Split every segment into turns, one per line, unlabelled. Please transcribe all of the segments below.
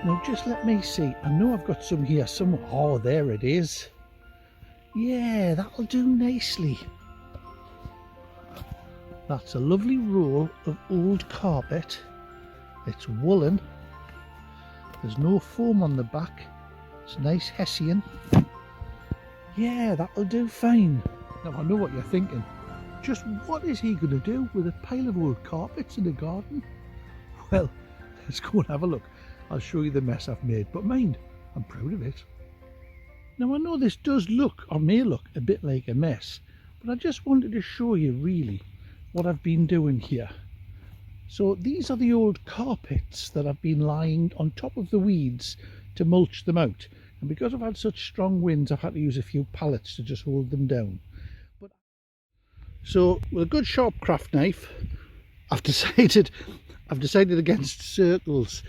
Now just let me see. I know I've got some here somewhere. Oh, there it is. Yeah, that'll do nicely. That's a lovely roll of old carpet. It's woolen. There's no foam on the back. It's nice Hessian. Yeah, that'll do fine. Now I know what you're thinking. Just what is he going to do with a pile of old carpets in the garden? Well, let's go and have a look. I'll show you the mess I've made, but mind, I'm proud of it. Now I know this does look, or may look, a bit like a mess, but I just wanted to show you really what I've been doing here. So these are the old carpets that I've been lying on top of the weeds to mulch them out. And because I've had such strong winds, I've had to use a few pallets to just hold them down. So with a good sharp craft knife, I've decided against circles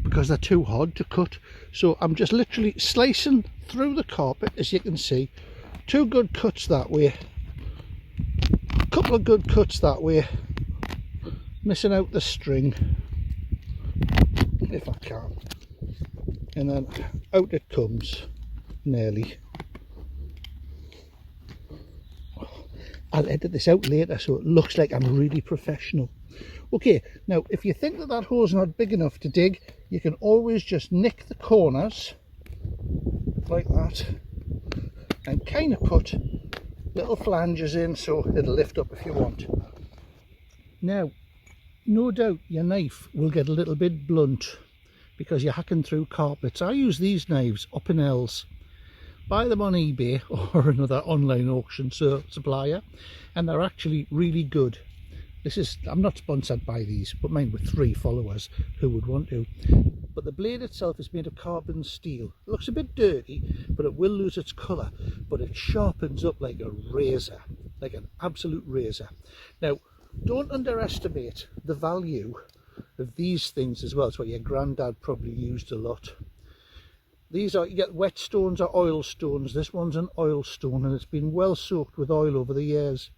because they're too hard to cut. So I'm just literally slicing through the carpet, as you can see. 2 good cuts that way, a couple of good cuts that way, missing out the string if I can, and then out it comes nearly. I'll edit this out later so it looks like I'm really professional. Okay, now if you think that that hole's not big enough to dig, you can always just nick the corners like that and kind of put little flanges in so it'll lift up if you want. Now, no doubt your knife will get a little bit blunt because you're hacking through carpets. I use these knives up in L's. Buy them on eBay or another online auction supplier, and they're actually really good. I'm not sponsored by these, but mine with 3 followers who would want to. But the blade itself is made of carbon steel. It looks a bit dirty, but it will lose its colour, but it sharpens up like a razor, like an absolute razor. Now, don't underestimate the value of these things as well. It's what your granddad probably used a lot. These are, you get wet stones or oil stones. This one's an oil stone and it's been well soaked with oil over the years.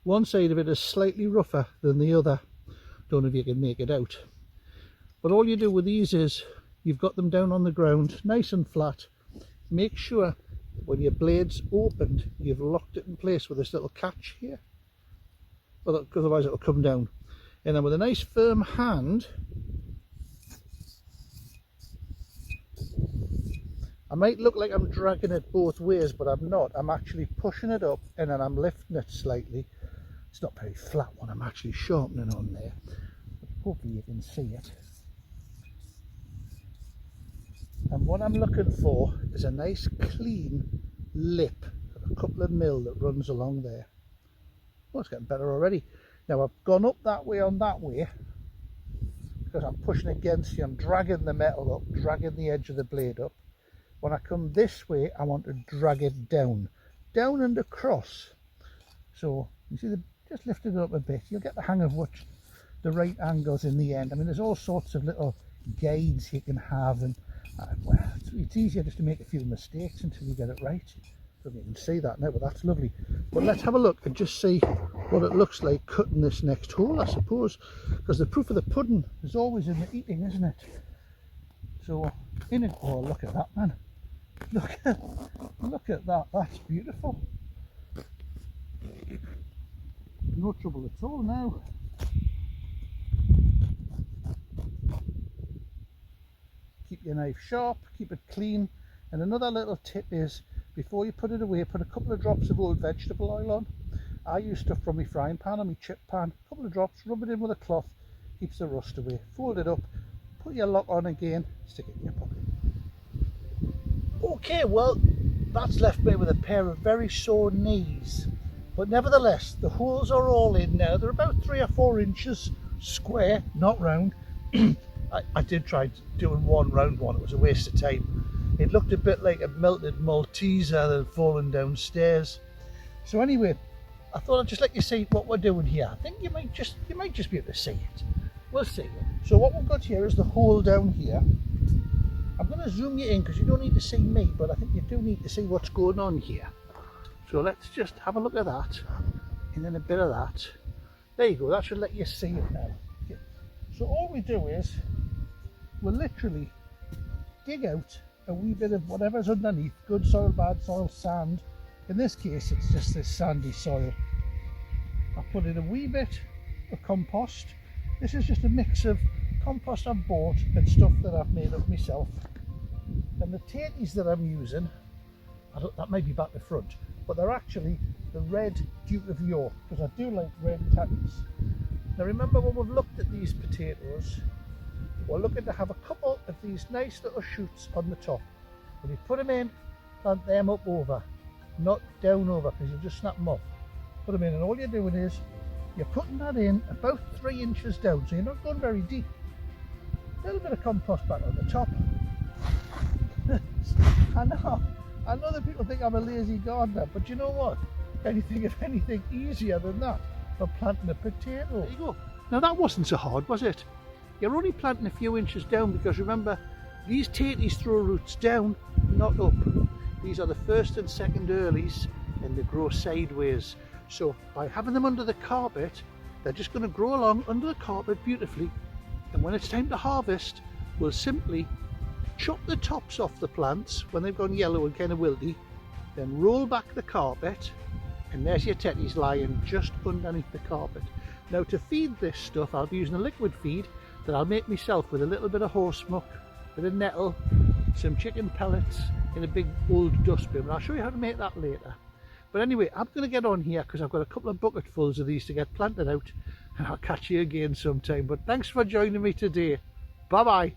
One side of it is slightly rougher than the other. Don't know if you can make it out. But all you do with these is you've got them down on the ground, nice and flat. Make sure when your blade's opened, you've locked it in place with this little catch here. Well, otherwise it'll come down. And then with a nice firm hand, I might look like I'm dragging it both ways, but I'm not. I'm actually pushing it up and then I'm lifting it slightly. It's not very flat one, I'm actually sharpening on there. But hopefully you can see it. And what I'm looking for is a nice clean lip, a couple of mil that runs along there. Oh, it's getting better already. Now I've gone up that way on that way because I'm pushing against you. I'm dragging the metal up, dragging the edge of the blade up. When I come this way, I want to drag it down and across. So you see, just lift it up a bit. You'll get the hang of what the right angles in the end. I mean, there's all sorts of little guides you can have, and well, it's easier just to make a few mistakes until you get it right. So you can see that now, but that's lovely. But let's have a look and just see what it looks like cutting this next hole, I suppose, because the proof of the pudding is always in the eating, isn't it? So in it, oh, look at that, man. Look at that, that's beautiful. No trouble at all now. Keep your knife sharp, keep it clean. And another little tip is, before you put it away, put a couple of drops of old vegetable oil on. I use stuff from my frying pan or my chip pan. A couple of drops, rub it in with a cloth, keeps the rust away. Fold it up, put your lock on again, stick it in your pocket. Okay, well, that's left me with a pair of very sore knees. But nevertheless, the holes are all in now. They're about 3 or 4 inches square, not round. I did try doing one round one, it was a waste of time. It looked a bit like a melted Malteser that had fallen downstairs. So anyway, I thought I'd just let you see what we're doing here. I think you might just be able to see it. We'll see. So what we've got here is the hole down here. I'm going to zoom you in because you don't need to see me, but I think you do need to see what's going on here. So let's just have a look at that, and then a bit of that. There you go, that should let you see it now. Okay. So all we do is, we'll literally dig out a wee bit of whatever's underneath, good soil, bad soil, sand. In this case it's just this sandy soil. I put in a wee bit of compost. This is just a mix of compost I've bought and stuff that I've made up myself. And the tatties that I'm using, that may be back to front, but they're actually the red Duke of York, because I do like red tatties. Now remember, when we've looked at these potatoes, we're looking to have a couple of these nice little shoots on the top. When you put them in, plant them up over, not down over, because you just snap them off. Put them in, and all you're doing is you're putting that in about 3 inches down, so you're not going very deep. A little bit of compost back on the top. I know that people think I'm a lazy gardener, but you know what? Anything, if anything, easier than that for planting a potato. There you go. Now that wasn't so hard, was it? You're only planting a few inches down, because remember, these tatties throw roots down, not up. These are the first and second earlies, and they grow sideways. So by having them under the carpet, they're just going to grow along under the carpet beautifully. And when it's time to harvest, we'll simply chop the tops off the plants when they've gone yellow and kind of wilty, then roll back the carpet, and there's your tatties lying just underneath the carpet. Now to feed this stuff, I'll be using a liquid feed that I'll make myself with a little bit of horse muck, a bit of nettle, some chicken pellets in a big old dustbin. I'll show you how to make that later. But anyway, I'm going to get on here because I've got a couple of bucketfuls of these to get planted out, and I'll catch you again sometime. But thanks for joining me today. Bye bye.